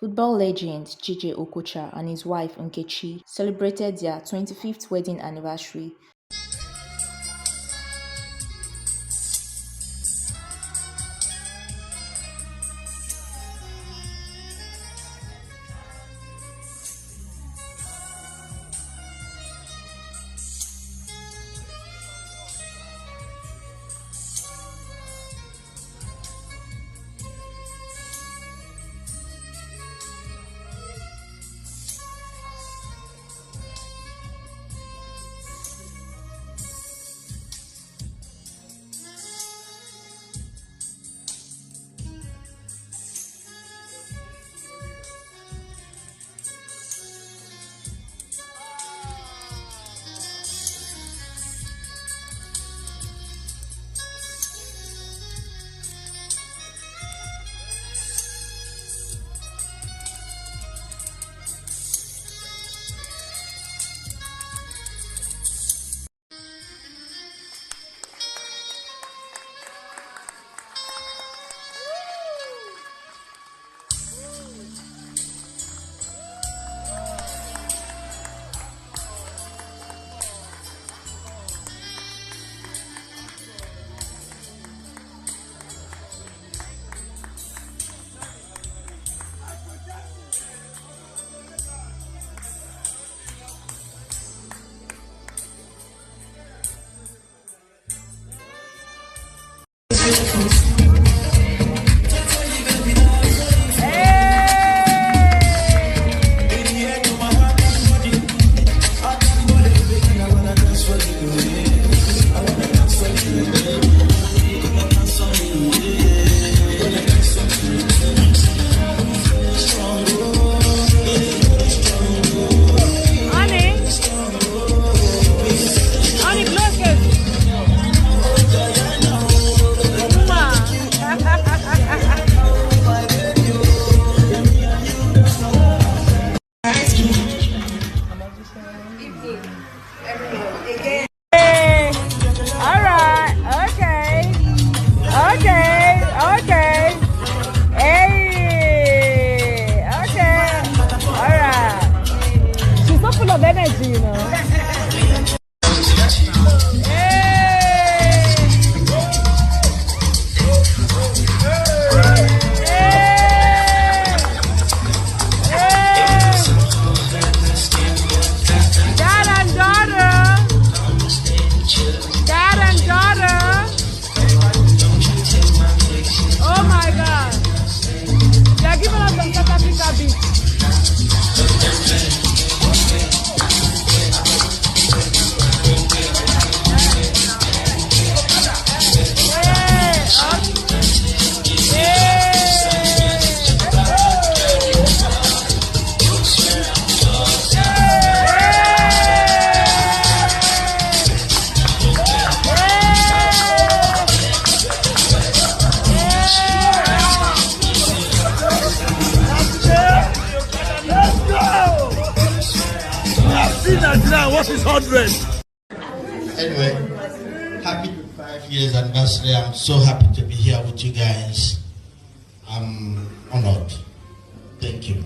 Football legend Jay Okocha and his wife Nkechi celebrated their 25th wedding anniversary. Of energy, you know. Oh my God. They are giving us some South Africa beats. Now, what is 100? Anyway, happy 5 years anniversary. I'm so happy to be here with you guys. I'm honored. Thank you.